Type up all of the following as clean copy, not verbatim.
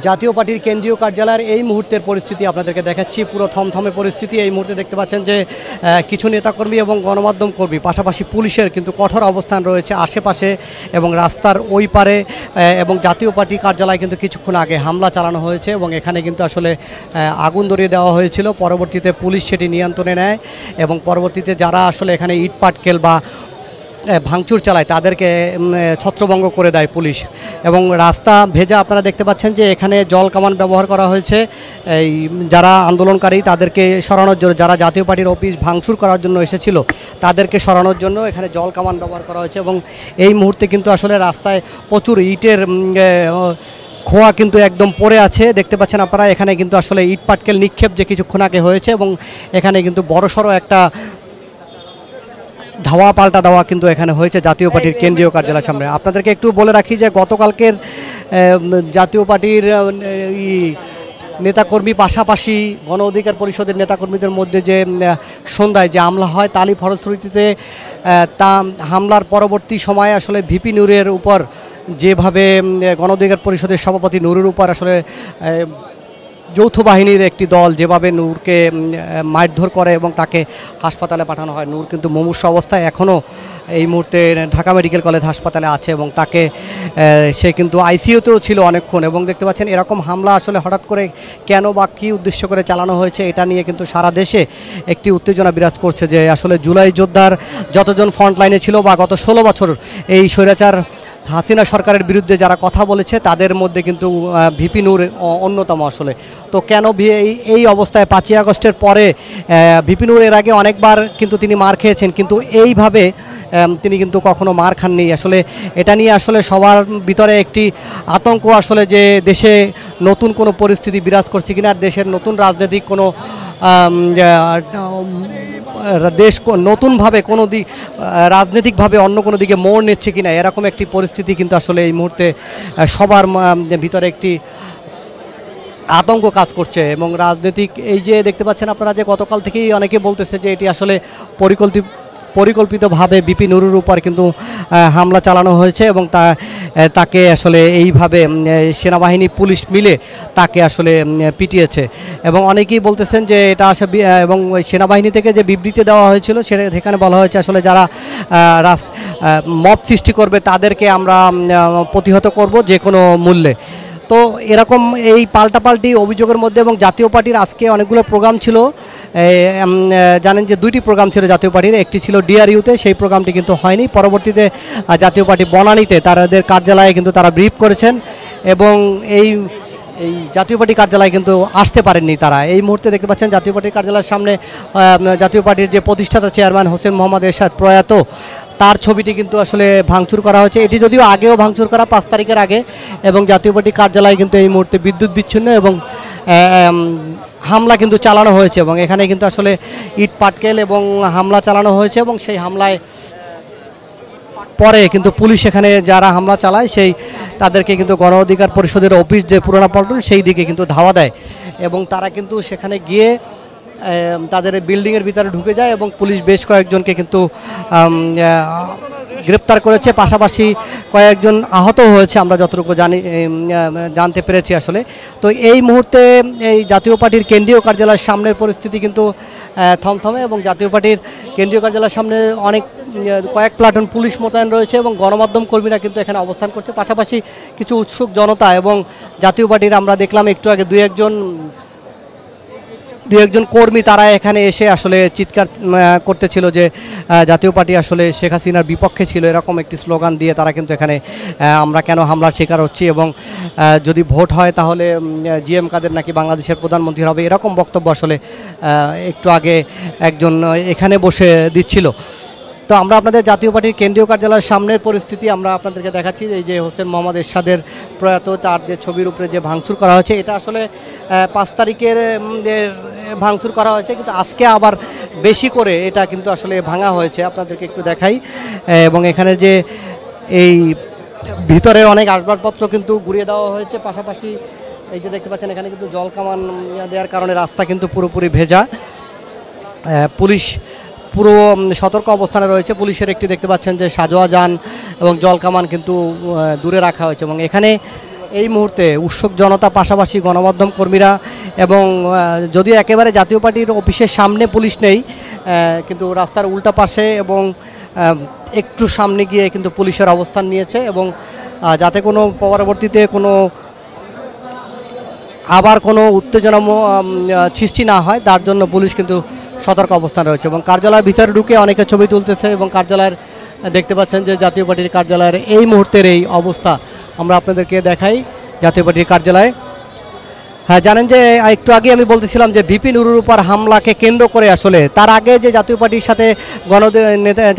জাতীয় পার্টির কেন্দ্রীয় কার্যালয়ের এই মুহূর্তের পরিস্থিতি আপনাদেরকে দেখাচ্ছি। পুরো থমথমে পরিস্থিতি। এই মুহূর্তে দেখতে পাচ্ছেন যে কিছু নেতাকর্মী এবং গণমাধ্যম কর্মী, পাশাপাশি পুলিশের কিন্তু কঠোর অবস্থান রয়েছে আশেপাশে এবং রাস্তার ওই পারে। এবং জাতীয় পার্টি কার্যালয়ে কিন্তু কিছুক্ষণ আগে হামলা চালানো হয়েছে এবং এখানে কিন্তু আসলে আগুন ধরিয়ে দেওয়া হয়েছিল। পরবর্তীতে পুলিশ সেটি নিয়ন্ত্রণে নেয় এবং পরবর্তীতে যারা আসলে এখানে ইট পাটকেল বা ভাঙচুর চালায় তাদেরকে ছত্রভঙ্গ করে দেয় পুলিশ। এবং রাস্তা ভেজা, আপনারা দেখতে পাচ্ছেন যে এখানে জল কামান ব্যবহার করা হয়েছে এই যারা আন্দোলনকারী তাদেরকে সরানোর জন্য, যারা জাতীয় পার্টির অফিস ভাঙচুর করার জন্য এসেছিল তাদেরকে সরানোর জন্য এখানে জল কামান ব্যবহার করা হয়েছে। এবং এই মুহূর্তে কিন্তু আসলে রাস্তায় প্রচুর ইটের খোয়া কিন্তু একদম পড়ে আছে, দেখতে পাচ্ছেন আপনারা। এখানে কিন্তু আসলে ইট পাটকেল নিক্ষেপ যে কিছুক্ষণ আগে হয়েছে এবং এখানে কিন্তু বড়সড় একটা ধাওয়া পাল্টা দেওয়া কিন্তু এখানে হয়েছে জাতীয় পার্টির কেন্দ্রীয় কার্যালয়ের সামনে। আপনাদেরকে একটু বলে রাখি যে গতকালকের জাতীয় পার্টির নেতাকর্মী পাশাপাশি গণ অধিকার পরিষদের নেতাকর্মীদের মধ্যে যে সন্ধ্যায় যে হামলা হয় তারই ফলশ্রুতিতে তা হামলার পরবর্তী সময়ে আসলে ভিপি নূরের উপর যেভাবে গণ অধিকার পরিষদের সভাপতি নূরের উপর আসলে যৌথ বাহিনীর একটি দল যেভাবে নূরকে মারধর করে এবং তাকে হাসপাতালে পাঠানো হয়। নূর কিন্তু মুমূর্ষ অবস্থায় এখনও এই মুহূর্তে ঢাকা মেডিকেল কলেজ হাসপাতালে আছে এবং তাকে সে কিন্তু আইসিইউতেও ছিল অনেকক্ষণ। এবং দেখতে পাচ্ছেন এরকম হামলা আসলে হঠাৎ করে কেন বা কী উদ্দেশ্য করে চালানো হয়েছে এটা নিয়ে কিন্তু সারা দেশে একটি উত্তেজনা বিরাজ করছে যে আসলে জুলাই যোদ্ধার যতজন ফ্রন্টলাইনে ছিল বা গত 16 বছর এই স্বৈরাচার হাসিনা সরকারের বিরুদ্ধে যারা কথা বলেছে তাদের মধ্যে কিন্তু ভিপি নূর অন্যতম আসলে। তো কেন এই অবস্থায় 5ই আগস্টের পরে ভিপি নূর এর আগে অনেকবার কিন্তু তিনি মার খেয়েছেন, কিন্তু এইভাবে তিনি কিন্তু কখনো মার খাননি। আসলে এটা নিয়ে আসলে সবার ভিতরে একটি আতঙ্ক আসলে যে দেশে নতুন কোনো পরিস্থিতি বিরাজ করছে কিনা, দেশের নতুন রাজনৈতিক কোনো দেশ নতুনভাবে কোনো রাজনৈতিকভাবে অন্য কোনো দিকে মোড় নিচ্ছে কিনা, এরকম একটি পরিস্থিতি কিন্তু আসলে এই মুহূর্তে সবার ভিতরে একটি আতঙ্ক কাজ করছে। এবং রাজনৈতিক এই যে দেখতে পাচ্ছেন আপনারা যে গতকাল থেকেই অনেকে বলতেছে যে এটি আসলে পরিকল্পিতভাবে ভিপি নূরের উপর কিন্তু হামলা চালানো হয়েছে এবং তাকে আসলে এইভাবে সেনাবাহিনী পুলিশ মিলে তাকে আসলে পিটিয়েছে। এবং অনেকেই বলতেছেন যে এটা আসলে এবং সেনাবাহিনী থেকে যে বিবৃতি দেওয়া হয়েছিল সেখানে বলা হয়েছে আসলে যারা মব সৃষ্টি করবে তাদেরকে আমরা প্রতিহত করব যে কোনো মূল্যে। তো এরকম এই পাল্টাপাল্টি অভিযোগের মধ্যে এবং জাতীয় পার্টির আজকে অনেকগুলো প্রোগ্রাম ছিল। জানেন যে 2টি প্রোগ্রাম ছিল জাতীয় পার্টির, একটি ছিল ডিআরইউতে, সেই প্রোগ্রামটি কিন্তু হয়নি। পরবর্তীতে জাতীয় পার্টি বনানীতে তাদের কার্যালয়ে কিন্তু তারা ব্রিফ করেছেন এবং এই জাতীয় পার্টি কার্যালয়ে কিন্তু আসতে পারেননি তারা। এই মুহূর্তে দেখতে পাচ্ছেন জাতীয় পার্টির কার্যালয়ের সামনে জাতীয় পার্টির যে প্রতিষ্ঠাতা চেয়ারম্যান হোসেন মোহাম্মদ এরশাদ প্রয়াত, তার ছবিটি কিন্তু আসলে ভাঙচুর করা হয়েছে। এটি যদিও আগেও ভাঙচুর করা 5 তারিখের আগে। এবং জাতীয় পার্টি কার্যালয় কিন্তু এই মুহূর্তে বিদ্যুৎ বিচ্ছিন্ন এবং হামলা কিন্তু চালানো হয়েছে এবং এখানে কিন্তু আসলে ইট পাটকেল এবং হামলা চালানো হয়েছে এবং সেই হামলায় পরে কিন্তু পুলিশ এখানে যারা হামলা চালায় তাদেরকে কিন্তু গণ অধিকার পরিষদের অফিস যে পুরানা পল্টন সেই দিকে কিন্তু ধাওয়া দেয় এবং তারা কিন্তু সেখানে গিয়ে তাদের বিল্ডিংয়ের ভিতরে ঢুকে যায় এবং পুলিশ বেশ কয়েকজনকে কিন্তু গ্রেপ্তার করেছে, পাশাপাশি কয়েকজন আহত হয়েছে আমরা যতটুকু জানতে পেরেছি আসলে। তো এই মুহূর্তে এই জাতীয় পার্টির কেন্দ্রীয় কার্যালয়ের সামনের পরিস্থিতি কিন্তু থমথমে এবং জাতীয় পার্টির কেন্দ্রীয় কার্যালয়ের সামনে কয়েক প্লাটুন পুলিশ মোতায়েন রয়েছে এবং গণমাধ্যম কর্মীরা কিন্তু এখানে অবস্থান করছে, পাশাপাশি কিছু উৎসুক জনতা। এবং জাতীয় পার্টির আমরা দেখলাম একটু আগে দুই একজন কর্মী তারা এখানে এসে আসলে চিৎকার করতেছিল যে জাতীয় পার্টি আসলে শেখ হাসিনার বিপক্ষে ছিল, এরকম একটি স্লোগান দিয়ে তারা কিন্তু এখানে আমরা কেন হামলার শিকার হচ্ছি এবং যদি ভোট হয় তাহলে জিএম কাদের নাকি বাংলাদেশের প্রধানমন্ত্রী হবে, এরকম বক্তব্য আসলে একটু আগে একজন এখানে বসে দিচ্ছিল। তো আমরা আপনাদের জাতীয় পার্টির কেন্দ্রীয় কার্যালয়ের সামনের পরিস্থিতি আমরা আপনাদেরকে দেখাচ্ছি। এই যে হোসেন মোহাম্মদ এরশাদের প্রয়াত, তার যে ছবির উপরে যে ভাঙচুর করা হয়েছে এটা আসলে 5 তারিখের ভাঙচুর করা হয়েছে, কিন্তু আজকে আবার বেশি করে এটা কিন্তু আসলে ভাঙা হয়েছে। আপনাদেরকে একটু দেখাই। এবং এখানে যে এই ভিতরে অনেক আসবাবপত্র কিন্তু ঘুরিয়ে দেওয়া হয়েছে, পাশাপাশি এই যে দেখতে পাচ্ছেন এখানে কিন্তু জল কামান দেওয়ার কারণে রাস্তা কিন্তু পুরোপুরি ভেজা। পুলিশ পুরো সতর্ক অবস্থানে রয়েছে। পুলিশের একটি দেখতে পাচ্ছেন যে সাজোয়া যান এবং জল কামান কিন্তু দূরে রাখা হয়েছে এবং এখানে এই মুহূর্তে উৎসুক জনতা, পাশাপাশি গণমাধ্যম কর্মীরা এবং যদিও একেবারে জাতীয় পার্টির অফিসের সামনে পুলিশ নেই, কিন্তু রাস্তার উল্টা পাশে এবং একটু সামনে গিয়ে কিন্তু পুলিশের অবস্থান নিয়েছে এবং যাতে কোনো পরবর্তীতে কোনো আবার কোনো উত্তেজনা সৃষ্টি না হয় তার জন্য পুলিশ কিন্তু সতর্ক অবস্থান রয়েছে এবং কার্যালয়ের ভিতরে ঢুকে অনেকে ছবি তুলতেছে এবং কার্যালয়ের দেখতে পাচ্ছেন যে জাতীয় পার্টির কার্যালয়ের এই মুহূর্তের এই অবস্থা আমরা আপনাদেরকে দেখাই। জাতীয় পার্টির কার্যালয়, হ্যাঁ জানেন যে একটু আগে আমি বলতেছিলাম যে ভিপি নুরুর উপর হামলাকে কেন্দ্র করে আসলে তার আগে যে জাতীয় পার্টির সাথে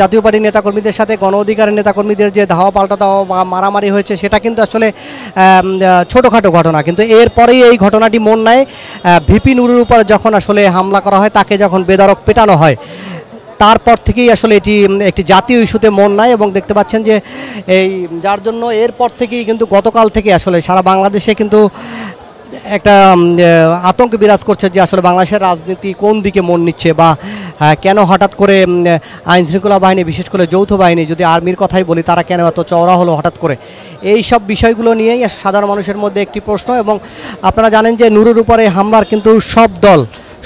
জাতীয় পার্টির নেতাকর্মীদের সাথে গণ অধিকারের নেতাকর্মীদের যে ধাওয়া পাল্টা দেওয়া বা মারামারি হয়েছে সেটা কিন্তু আসলে ছোটোখাটো ঘটনা, কিন্তু এরপরেই এই ঘটনাটি মন নেয় ভিপি নুরুর উপর যখন আসলে হামলা করা হয়, তাকে যখন বেধড়ক পেটানো হয়, তারপর থেকেই আসলে এটি একটি জাতীয় ইস্যুতে মন নেয় এবং দেখতে পাচ্ছেন যে এই যার জন্য এরপর থেকেই কিন্তু গতকাল থেকে আসলে সারা বাংলাদেশে কিন্তু একটা আতঙ্ক বিরাজ করছে যে আসলে বাংলাদেশের রাজনীতি কোন দিকে মন নিচ্ছে বা কেন হঠাৎ করে আইনশৃঙ্খলা বাহিনী, বিশেষ করে যৌথ বাহিনী, যদি আর্মির কথাই বলি, তারা কেন এত চওড়া হলো হঠাৎ করে, এই সব বিষয়গুলো নিয়েই সাধারণ মানুষের মধ্যে একটি প্রশ্ন। এবং আপনারা জানেন যে নুরুর উপরে হামলার কিন্তু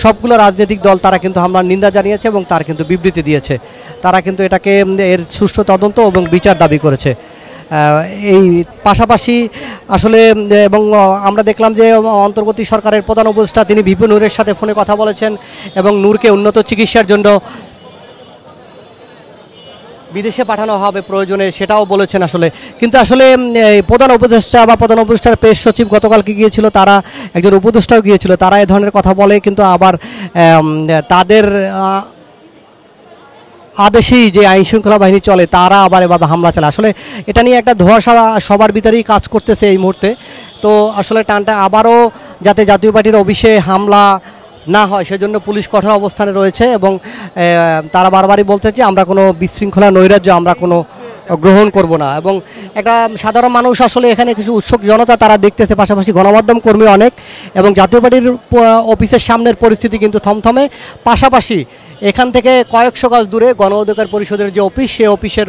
সবগুলো রাজনৈতিক দল তারা কিন্তু হামলার নিন্দা জানিয়েছে এবং তার কিন্তু বিবৃতি দিয়েছে, তারা কিন্তু এটাকে এর সুষ্ঠু তদন্ত এবং বিচার দাবি করেছে। এই পাশাপাশি আসলে এবং আমরা দেখলাম যে অন্তর্বর্তী সরকারের প্রধান উপদেষ্টা তিনি ভিপি নূরের সাথে ফোনে কথা বলেছেন এবং নূরকে উন্নত চিকিৎসার জন্য বিদেশে পাঠানো হবে প্রয়োজনে, সেটাও বলেছেন আসলে। কিন্তু আসলে প্রধান উপদেষ্টা বা প্রধান উপদেষ্টার প্রেস সচিব গতকালকে গিয়েছিল, তারা একজন উপদেষ্টাও গিয়েছিল, তারা এ ধরনের কথা বলে, কিন্তু আবার তাদের আদেশেই যে আইন শৃঙ্খলা বাহিনী চলে তারা আবার এভাবে হামলা চালায়। আসলে এটা নিয়ে একটা ধোঁয়াশা সবার ভিতরেই কাজ করতেছে এই মুহূর্তে। তো আসলে টানটা আবারও যাতে জাতীয় পার্টির অফিসে হামলা না হয় সেজন্য পুলিশ কঠোর অবস্থানে রয়েছে এবং তারা বারবারই বলতেছে আমরা কোনো বিশৃঙ্খলা নৈরাজ্য আমরা কোনো গ্রহণ করব না। এবং একটা সাধারণ মানুষ আসলে এখানে কিছু উৎসুক জনতা তারা দেখতেছে, পাশাপাশি গণমাধ্যম কর্মী অনেক, এবং জাতীয় পার্টির অফিসের সামনের পরিস্থিতি কিন্তু থমথমে। পাশাপাশি এখান থেকে কয়েকশো গজ দূরে গণ অধিকার পরিষদের যে অফিস, সেই অফিসের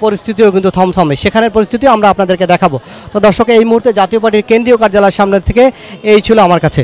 পরিস্থিতিও কিন্তু থমথমে, সেখানের পরিস্থিতিও আমরা আপনাদেরকে দেখাবো। তো দর্শক, এই মুহূর্তে জাতীয় পার্টির কেন্দ্রীয় কার্যালয়ের সামনে থেকে এই ছিল আমার কাছে।